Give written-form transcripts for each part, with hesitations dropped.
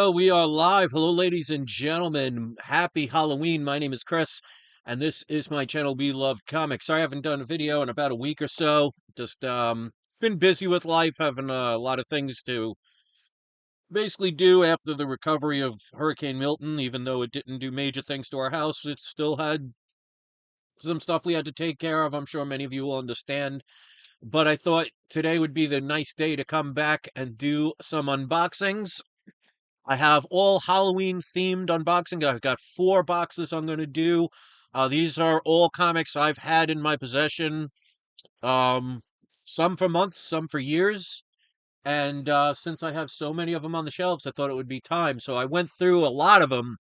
Oh, we are live. Hello, ladies and gentlemen. Happy Halloween. My name is Chris, and this is my channel, We Love Comics. Sorry I haven't done a video in about a week or so. Just been busy with life, having a lot of things to basically do after the recovery of Hurricane Milton. Even though it didn't do major things to our house, it still had some stuff we had to take care of. I'm sure many of you will understand. But I thought today would be the nice day to come back and do some unboxings. I have all Halloween themed unboxing. I've got 4 boxes I'm going to do. These are all comics I've had in my possession, um, some for months, some for years. And since I have so many of them on the shelves, I thought it would be time. So I went through a lot of them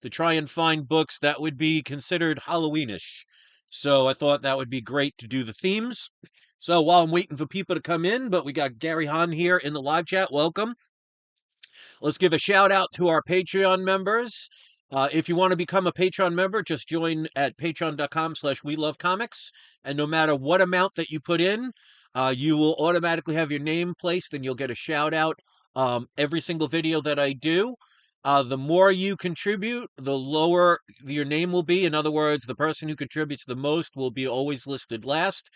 to try and find books that would be considered Halloweenish. So I thought that would be great to do the themes. So while I'm waiting for people to come in, but we got Gary Hahn here in the live chat. Welcome. Let's give a shout out to our Patreon members. If you want to become a Patreon member, just join at patreon.com/welovecomics. And no matter what amount that you put in, you will automatically have your name placed and you'll get a shout out every single video that I do. The more you contribute, the lower your name will be. In other words, the person who contributes the most will be always listed last.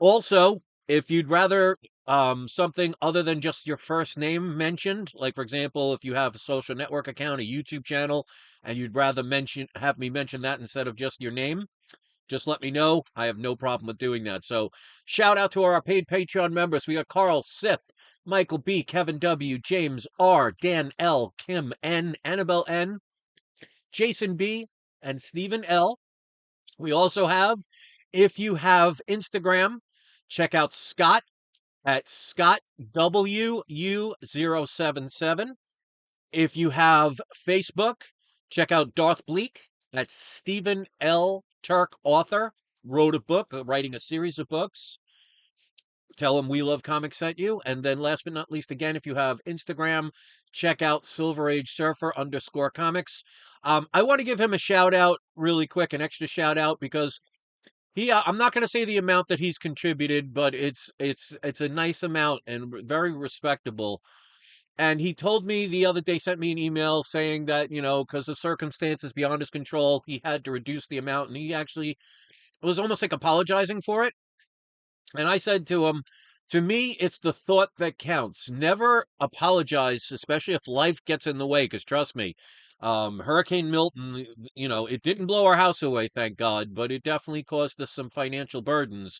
Also, if you'd rather something other than just your first name mentioned, like for example, if you have a social network account, a YouTube channel, and you'd rather have me mention that instead of just your name, just let me know. I have no problem with doing that. So shout out to our paid Patreon members. We got Carl Sith, Michael B, Kevin W, James R, Dan L, Kim N, Annabelle N, Jason B, and Stephen L. We also have, if you have Instagram, check out Scott at Scott WU077. If you have Facebook, check out Darth Bleak at Stephen L. Turk author. Wrote a book, writing a series of books. Tell him We Love Comics sent you. And then last but not least, again, if you have Instagram, check out Silver Age Surfer _comics. I want to give him a shout out really quick, an extra shout out, because I'm not going to say the amount that he's contributed, but it's a nice amount and very respectable. And he told me the other day, sent me an email saying that, because of circumstances beyond his control, he had to reduce the amount, and he actually was almost like apologizing for it. And I said to him, to me, it's the thought that counts. Never apologize, especially if life gets in the way, because trust me, Hurricane Milton, it didn't blow our house away, thank God, but it definitely caused us some financial burdens.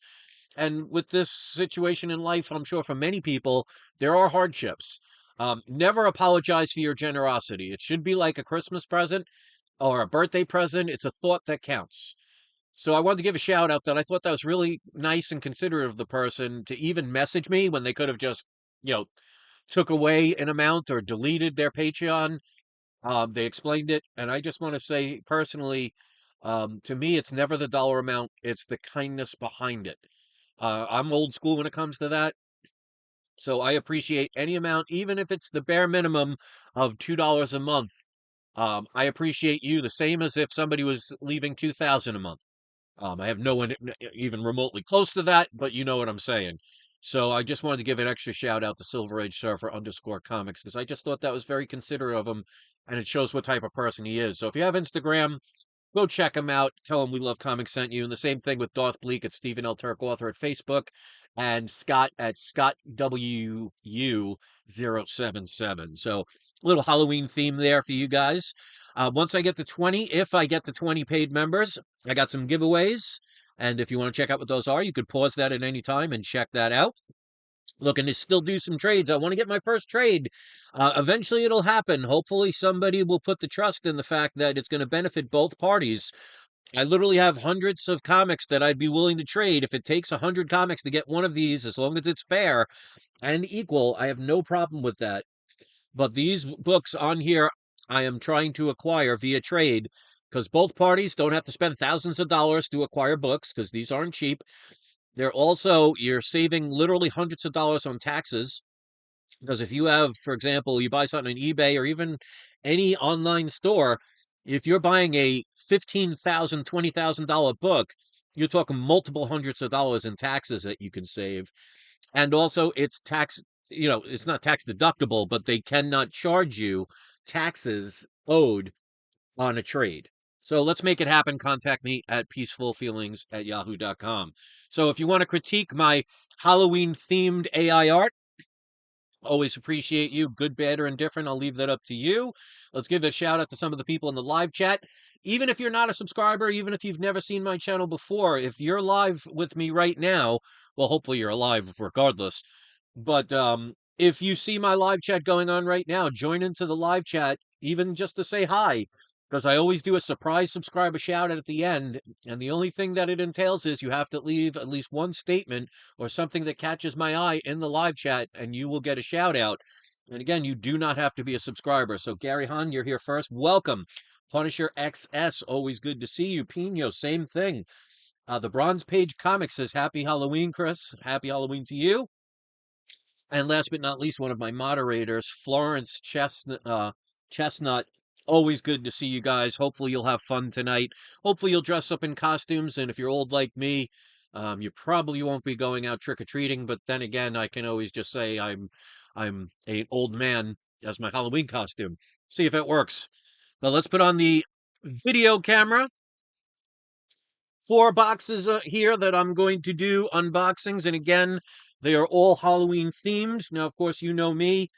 And with this situation in life, I'm sure for many people, there are hardships. Never apologize for your generosity. It should be like a Christmas present or a birthday present. It's a thought that counts. So I wanted to give a shout out that I thought that was really nice and considerate of the person to even message me when they could have just, you know, took away an amount or deleted their Patreon. They explained it, and I just want to say personally, to me, it's never the dollar amount; it's the kindness behind it. I'm old school when it comes to that, so I appreciate any amount, even if it's the bare minimum of $2 a month. I appreciate you the same as if somebody was leaving 2,000 a month. I have no one even remotely close to that, but you know what I'm saying. So I just wanted to give an extra shout out to Silver Age Surfer _comics because I just thought that was very considerate of him, and it shows what type of person he is. So if you have Instagram, go check him out. Tell him We Love Comics sent you. And the same thing with Darth Bleak at Stephen L. Turk author at Facebook, and Scott at Scott WU077. So a little Halloween theme there for you guys. Once I get to 20, if I get to 20 paid members, I got some giveaways. And if you want to check out what those are, you could pause that at any time and check that out. Looking to still do some trades. I want to get my first trade. Eventually it'll happen. Hopefully somebody will put the trust in the fact that it's going to benefit both parties. I literally have hundreds of comics that I'd be willing to trade. If it takes 100 comics to get one of these, as long as it's fair and equal, I have no problem with that. But these books on here, I am trying to acquire via trade because both parties don't have to spend thousands of dollars to acquire books because these aren't cheap. They're also, you're saving literally hundreds of dollars on taxes. Because if you have, for example, you buy something on eBay or even any online store, if you're buying a $15,000, $20,000 book, you're talking multiple hundreds of dollars in taxes that you can save. And also it's tax, it's not tax deductible, but they cannot charge you taxes owed on a trade. So let's make it happen. Contact me at peacefulfeelings@yahoo.com. So if you want to critique my Halloween themed AI art, always appreciate you. Good, bad, or indifferent. I'll leave that up to you. Let's give a shout out to some of the people in the live chat. Even if you're not a subscriber, even if you've never seen my channel before, if you're live with me right now, well, hopefully you're alive regardless. But if you see my live chat going on right now, join into the live chat, even just to say hi, because I always do a surprise subscriber shout out at the end. And the only thing that it entails is you have to leave at least one statement or something that catches my eye in the live chat, and you will get a shout out. And again, you do not have to be a subscriber. So, Gary Hahn, you're here first. Welcome. Punisher XS, always good to see you. Pino, same thing. The Bronze Page Comic says, Happy Halloween, Chris. Happy Halloween to you. And last but not least, one of my moderators, Florence Chestnut. Always good to see you guys. Hopefully you'll have fun tonight. Hopefully you'll dress up in costumes. And if you're old like me, you probably won't be going out trick-or-treating. But then again, I can always just say I'm an old man as my Halloween costume. See if it works. Now let's put on the video camera. 4 boxes here that I'm going to do unboxings. And again, they are all Halloween themed. Now, of course, you know me.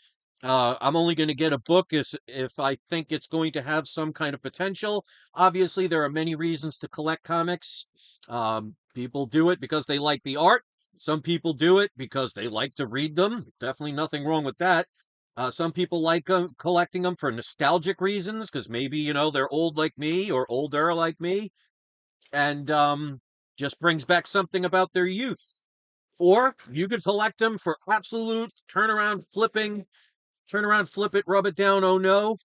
I'm only going to get a book if I think it's going to have some kind of potential. Obviously, there are many reasons to collect comics. People do it because they like the art. Some people do it because they like to read them. Definitely nothing wrong with that. Some people like collecting them for nostalgic reasons because maybe, you know, they're old like me or older like me, and just brings back something about their youth. Or you could collect them for absolute turnaround flipping, turn around, flip it, rub it down, oh no.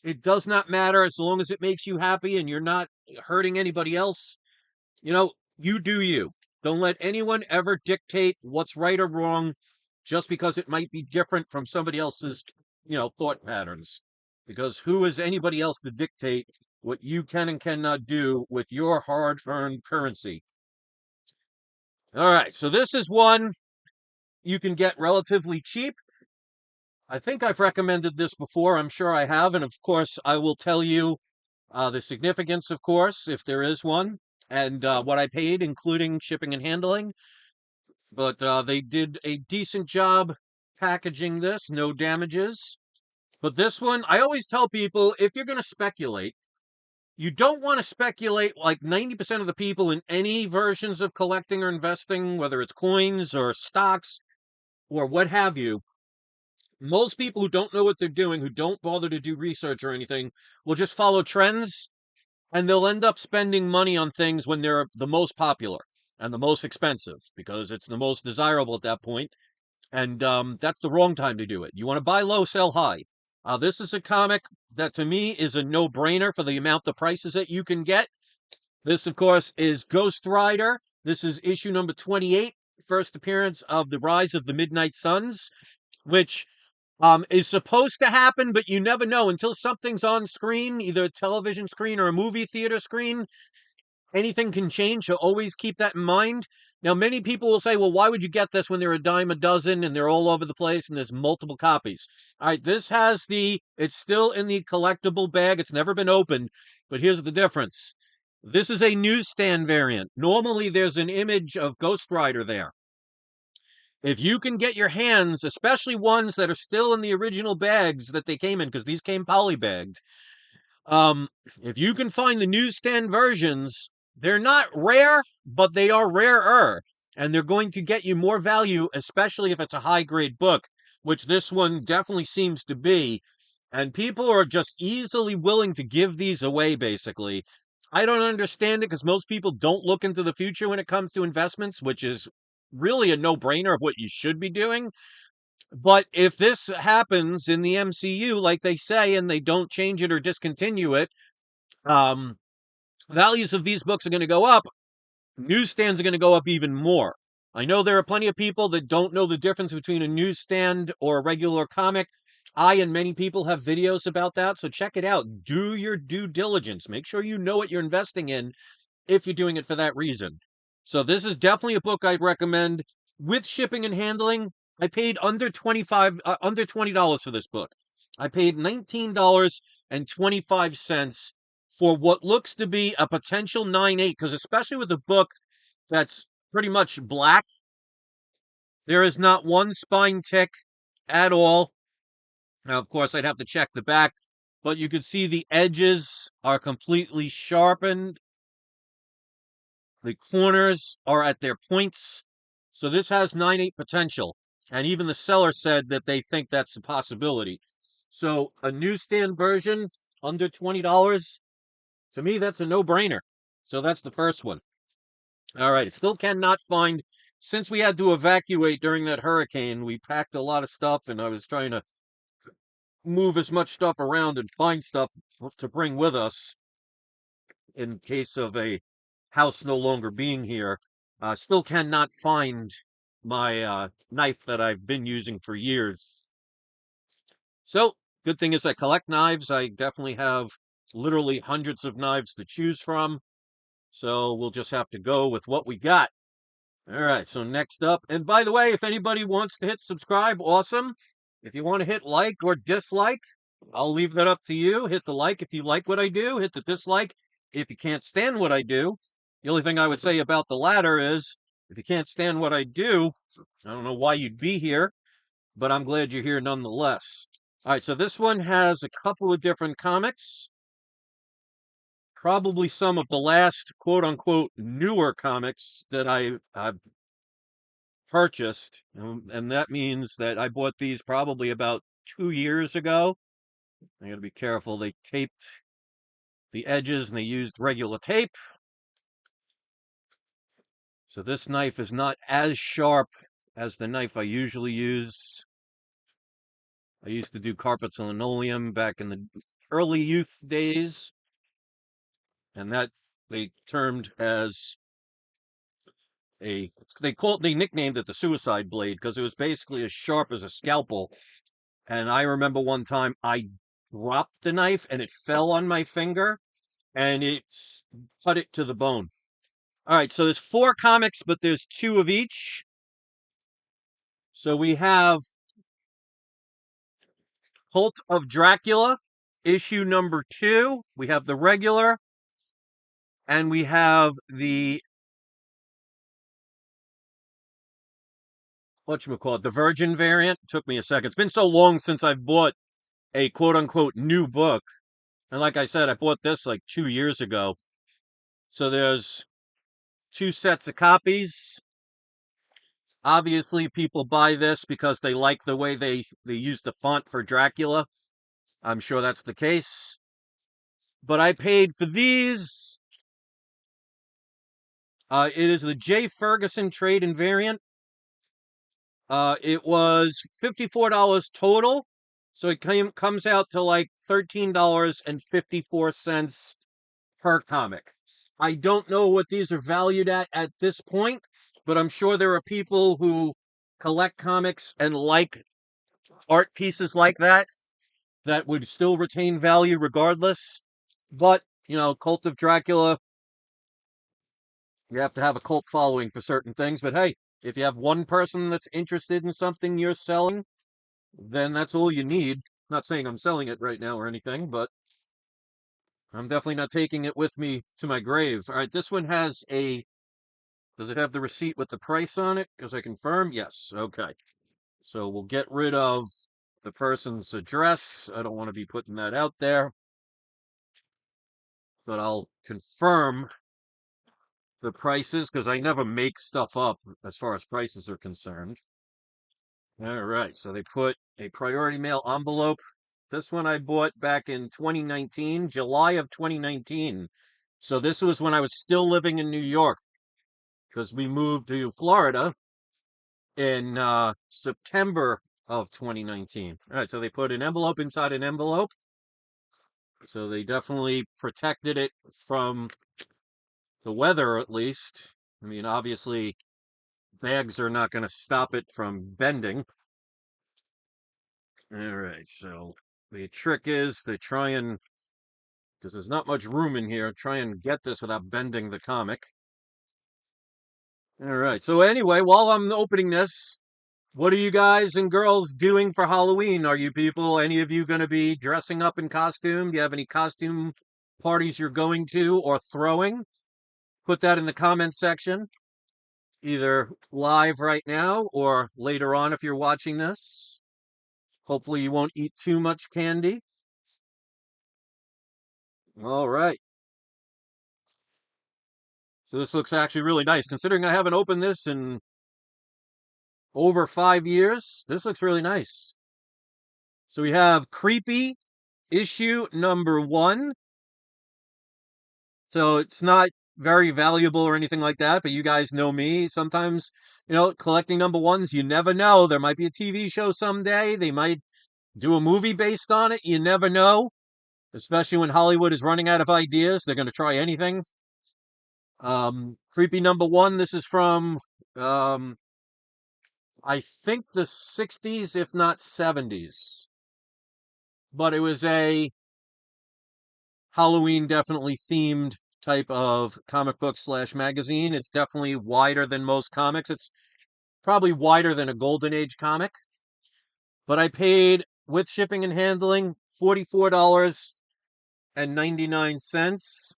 It does not matter as long as it makes you happy and you're not hurting anybody else. You know, you do you. Don't let anyone ever dictate what's right or wrong just because it might be different from somebody else's, you know, thought patterns. Because who is anybody else to dictate what you can and cannot do with your hard-earned currency? All right, so this is one you can get relatively cheap. I think I've recommended this before. I'm sure I have. And of course, I will tell you the significance, of course, if there is one, and what I paid, including shipping and handling. But they did a decent job packaging this, no damages. But this one, I always tell people, if you're going to speculate, you don't want to speculate like 90% of the people in any versions of collecting or investing, whether it's coins or stocks or what have you. Most people who don't know what they're doing, who don't bother to do research or anything, will just follow trends, and they'll end up spending money on things when they're the most popular and the most expensive because it's the most desirable at that point. And that's the wrong time to do it. You want to buy low, sell high. This is a comic that to me is a no-brainer for the amount of prices that you can get. This, of course, is Ghost Rider. This is issue number 28, first appearance of the Rise of the Midnight Suns, which is supposed to happen, but you never know until something's on screen, either a television screen or a movie theater screen. Anything can change, so always keep that in mind. Now, many people will say, well, why would you get this when they're a dime a dozen and they're all over the place and there's multiple copies? All right, this has it's still in the collectible bag. It's never been opened, but here's the difference. This is a newsstand variant. Normally, there's an image of Ghost Rider there. If you can get your hands, especially ones that are still in the original bags that they came in, because these came polybagged, if you can find the newsstand versions, they're not rare, but they are rarer, and they're going to get you more value, especially if it's a high-grade book, which this one definitely seems to be, and people are just easily willing to give these away, basically. I don't understand it, because most people don't look into the future when it comes to investments, which is really a no-brainer of what you should be doing. But if this happens in the MCU, like they say, and they don't change it or discontinue it, values of these books are going to go up. Newsstands are going to go up even more. I know there are plenty of people that don't know the difference between a newsstand or a regular comic. I and many people have videos about that, so check it out. Do your due diligence. Make sure you know what you're investing in if you're doing it for that reason. So this is definitely a book I'd recommend with shipping and handling. I paid under $20 for this book. I paid $19.25 for what looks to be a potential 9/8, because especially with a book that's pretty much black, there is not one spine tick at all. Now, of course, I'd have to check the back, but you can see the edges are completely sharpened. The corners are at their points. So this has 9/8 potential. And even the seller said that they think that's a possibility. So a newsstand version under $20, to me, that's a no-brainer. So that's the first one. All right, still cannot find, since we had to evacuate during that hurricane, we packed a lot of stuff and I was trying to move as much stuff around and find stuff to bring with us in case of a house no longer being here. Still cannot find my knife that I've been using for years. So, good thing is I collect knives. I definitely have literally hundreds of knives to choose from. So, we'll just have to go with what we got. All right, so next up, and by the way, if anybody wants to hit subscribe, awesome. If you want to hit like or dislike, I'll leave that up to you. Hit the like if you like what I do, hit the dislike if you can't stand what I do. The only thing I would say about the latter is if you can't stand what I do, I don't know why you'd be here, but I'm glad you're here nonetheless. All right, so this one has a couple of different comics. Probably some of the last quote unquote newer comics that I've purchased, and that means that I bought these probably about 2 years ago. I gotta be careful. They taped the edges and they used regular tape. So this knife is not as sharp as the knife I usually use. I used to do carpets and linoleum back in the early youth days, and that they termed as they nicknamed it the suicide blade because it was basically as sharp as a scalpel. And I remember one time I dropped the knife and it fell on my finger and it cut it to the bone. All right, so there's 4 comics, but there's 2 of each. So we have Cult of Dracula, issue number 2. We have the regular, and we have the whatchamacallit, the Virgin variant. Took me a second. It's been so long since I've bought a quote unquote new book. And like I said, I bought this like 2 years ago. So there's 2 sets of copies. Obviously, people buy this because they like the way they use the font for Dracula. I'm sure that's the case. But I paid for these. It is the J. Ferguson trade and variant. It was $54 total. So it comes out to like $13.54 per comic. I don't know what these are valued at this point, but I'm sure there are people who collect comics and like art pieces like that would still retain value regardless. But, Cult of Dracula, you have to have a cult following for certain things. But hey, if you have one person that's interested in something you're selling, then that's all you need. Not saying I'm selling it right now or anything, but I'm definitely not taking it with me to my grave. All right, this one has does it have the receipt with the price on it? Because I confirm, yes. Okay. So we'll get rid of the person's address. I don't want to be putting that out there. But I'll confirm the prices because I never make stuff up as far as prices are concerned. All right, so they put a priority mail envelope. This one I bought back in 2019, July of 2019. So this was when I was still living in New York because we moved to Florida in September of 2019. All right, so they put an envelope inside an envelope. So they definitely protected it from the weather, at least. I mean, obviously, bags are not going to stop it from bending. All right, so the trick is to try and, because there's not much room in here, try and get this without bending the comic. All right, so anyway, while I'm opening this, What are you guys and girls doing for Halloween? Are you people, any of you going to be dressing up in costume? Do you have any costume parties you're going to or throwing? Put that in the comment section, either live right now or later on if you're watching this. Hopefully you won't eat too much candy. All right. So this looks actually really nice. Considering I haven't opened this in over 5 years, this looks really nice. So we have Creepy issue number 1. So it's not very valuable or anything like that, but you guys know me. Sometimes, collecting number 1s, you never know. There might be a TV show someday. They might do a movie based on it. You never know, especially when Hollywood is running out of ideas. They're going to try anything. Creepy number 1. This is from, I think the 60s, if not 70s. But it was a Halloween definitely themed type of comic book / magazine. It's definitely wider than most comics. It's probably wider than a Golden Age comic. But I paid, with shipping and handling, $44.99.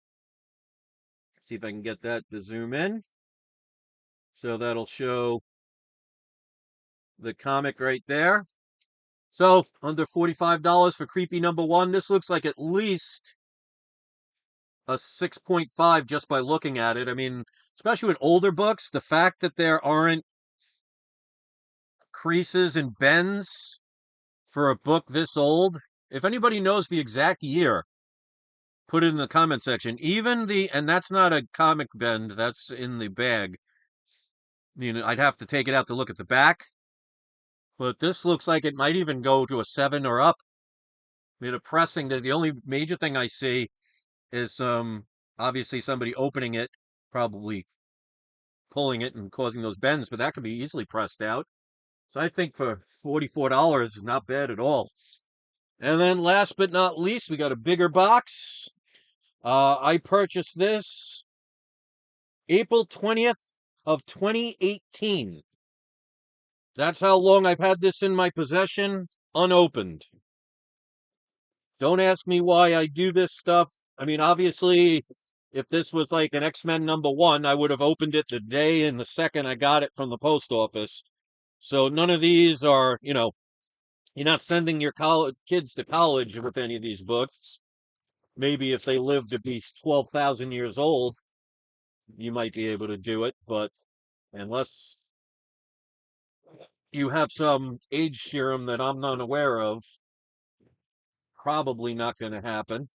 See if I can get that to zoom in. So that'll show the comic right there. So under $45 for Creepy number 1. This looks like at least a 6.5 just by looking at it. I mean, especially with older books, the fact that there aren't creases and bends for a book this old, if anybody knows the exact year, put it in the comment section. And that's not a comic bend, that's in the bag. I'd have to take it out to look at the back, but this looks like it might even go to a 7 or up. The pressing, the only major thing I see is obviously somebody opening it, probably pulling it and causing those bends, but that could be easily pressed out. So I think for $44 is not bad at all. And then last but not least, we got a bigger box. I purchased this April 20th of 2018. That's how long I've had this in my possession, unopened. Don't ask me why I do this stuff. I mean, obviously, if this was like an X-Men number 1, I would have opened it the day and the second I got it from the post office. So none of these are, you're not sending your kids to college with any of these books. Maybe if they live to be 12,000 years old, you might be able to do it, but unless you have some age serum that I'm not aware of, probably not going to happen.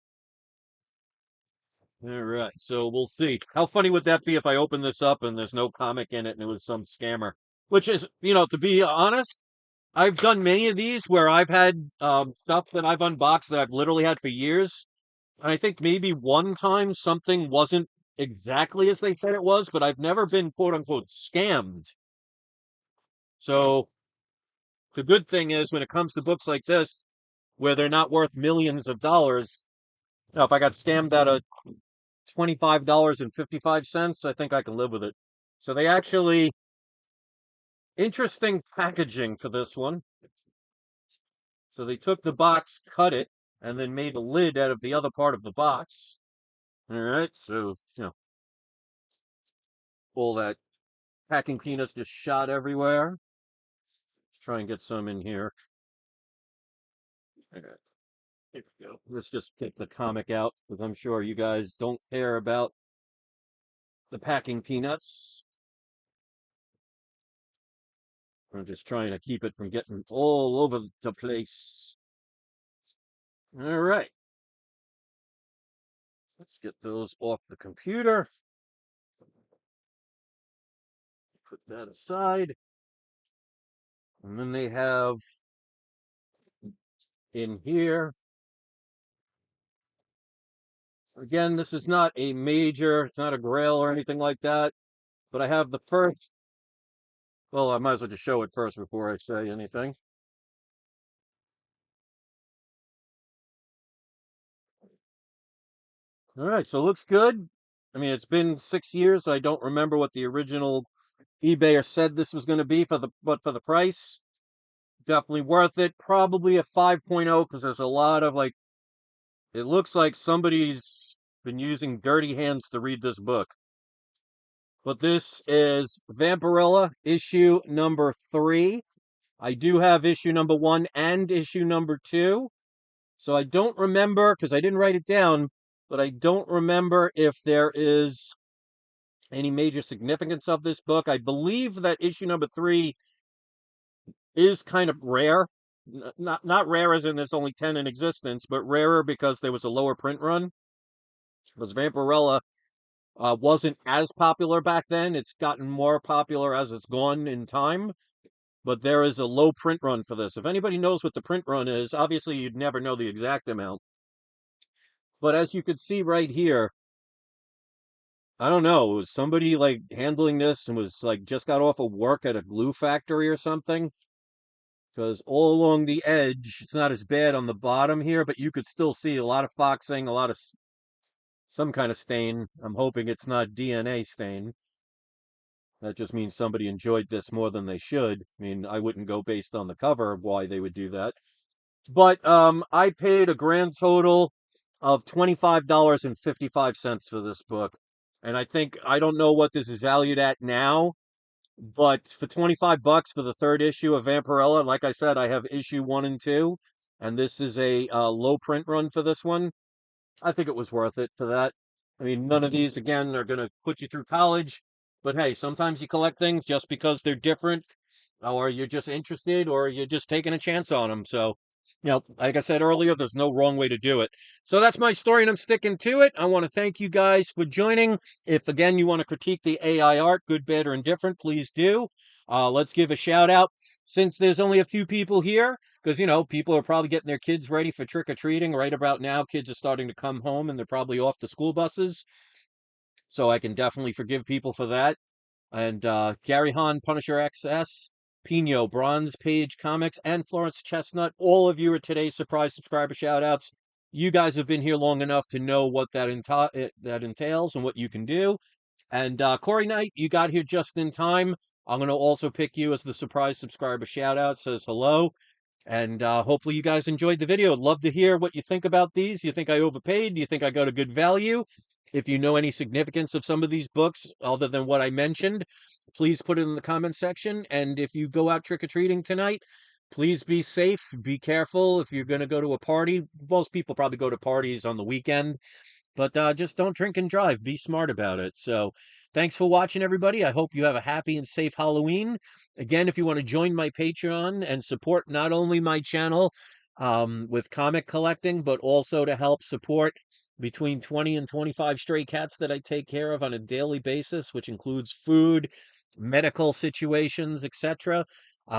All right, so we'll see. How funny would that be if I open this up and there's no comic in it and it was some scammer? Which is, to be honest, I've done many of these where I've had stuff that I've unboxed that I've literally had for years. And I think maybe one time something wasn't exactly as they said it was, but I've never been quote unquote scammed. So the good thing is when it comes to books like this, where they're not worth millions of dollars, if I got scammed out of $25.55, I think I can live with it. So they actually, interesting packaging for this one. So they took the box, cut it, and then made a lid out of the other part of the box. All right, so, all that packing peanuts just shot everywhere. Let's try and get some in here. All right, here we go. Let's just get the comic out, because I'm sure you guys don't care about the packing peanuts. I'm just trying to keep it from getting all over the place. All right. Let's get those off the computer. Put that aside. And then they have in here. Again, this is not a major, it's not a grail or anything like that. But I have the first. Well, I might as well just show it first before I say anything. All right, so it looks good. I mean, it's been 6 years. So I don't remember what the original eBayer said this was going to be but for the price, definitely worth it. Probably a 5.0 because there's a lot of like, it looks like somebody's been using dirty hands to read this book. But this is Vampirella issue number 3. I do have issue number 1 and issue number 2. So I don't remember, because I didn't write it down, but I don't remember if there is any major significance of this book. I believe that issue number 3 is kind of rare. Not rare as in there's only 10 in existence, but rarer because there was a lower print run. Because Vampirella wasn't as popular back then. It's gotten more popular as it's gone in time. But there is a low print run for this. If anybody knows what the print run is, obviously you'd never know the exact amount. But as you could see right here, I don't know, was somebody like handling this and was like just got off of work at a glue factory or something? Because all along the edge, it's not as bad on the bottom here, but you could still see a lot of foxing, a lot of some kind of stain. I'm hoping it's not DNA stain. That just means somebody enjoyed this more than they should. I mean, I wouldn't go based on the cover of why they would do that. But I paid a grand total of $25.55 for this book. And I don't know what this is valued at now, but for 25 bucks for the third issue of Vampirella, like I said, I have issue 1 and 2, and this is a low print run for this one. I think it was worth it for that. I mean, none of these, again, are going to put you through college, but hey, sometimes you collect things just because they're different, or you're just interested, or you're just taking a chance on them. So, like I said earlier, there's no wrong way to do it. So that's my story, and I'm sticking to it. I want to thank you guys for joining. If, again, you want to critique the AI art, good, bad, or indifferent, please do. Let's give a shout out. Since there's only a few people here, because, people are probably getting their kids ready for trick-or-treating. Right about now, kids are starting to come home, and they're probably off to school buses. So I can definitely forgive people for that. And Gary Hahn, Punisher XS, Pino, Bronze Page Comics, and Florence Chestnut, all of you are today's surprise subscriber shout-outs. You guys have been here long enough to know what that entails and what you can do. And Corey Knight, you got here just in time. I'm going to also pick you as the surprise subscriber shout-out. Says hello. And hopefully you guys enjoyed the video. I'd love to hear what you think about these. You think I overpaid? Do you think I got a good value? If you know any significance of some of these books other than what I mentioned, please put it in the comment section. And if you go out trick-or-treating tonight, please be safe. Be careful if you're going to go to a party. Most people probably go to parties on the weekend. But just don't drink and drive. Be smart about it. So thanks for watching, everybody. I hope you have a happy and safe Halloween. Again, if you want to join my Patreon and support not only my channel with comic collecting, but also to help support between 20 and 25 stray cats that I take care of on a daily basis, which includes food, medical situations, etc.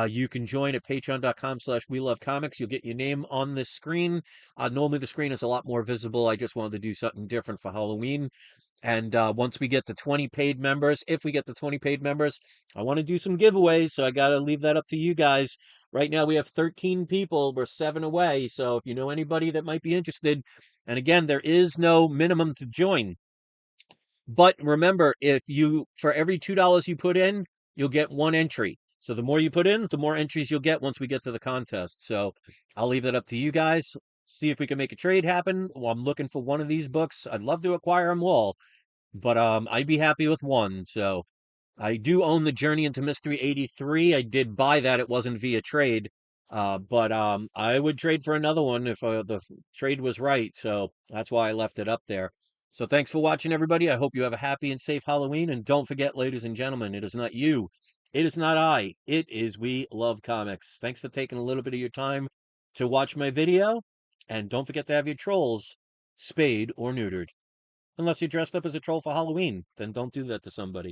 You can join at patreon.com/we love comics. You'll get your name on this screen. Normally the screen is a lot more visible. I just wanted to do something different for Halloween. And once we get to 20 paid members, if we get to 20 paid members, I want to do some giveaways. So I got to leave that up to you guys. Right now we have 13 people. We're 7 away. So if you know anybody that might be interested, and again, there is no minimum to join. But remember, for every $2 you put in, you'll get 1 entry. So the more you put in, the more entries you'll get once we get to the contest. So I'll leave that up to you guys. See if we can make a trade happen. Well, I'm looking for one of these books. I'd love to acquire them all, but I'd be happy with one. So I do own the Journey into Mystery 83. I did buy that. It wasn't via trade. But I would trade for another one if the trade was right. So that's why I left it up there. So thanks for watching, everybody. I hope you have a happy and safe Halloween. And don't forget, ladies and gentlemen, it is not you. It is not I. It is We Love Comics. Thanks for taking a little bit of your time to watch my video. And don't forget to have your trolls spayed or neutered. Unless you're dressed up as a troll for Halloween, then don't do that to somebody.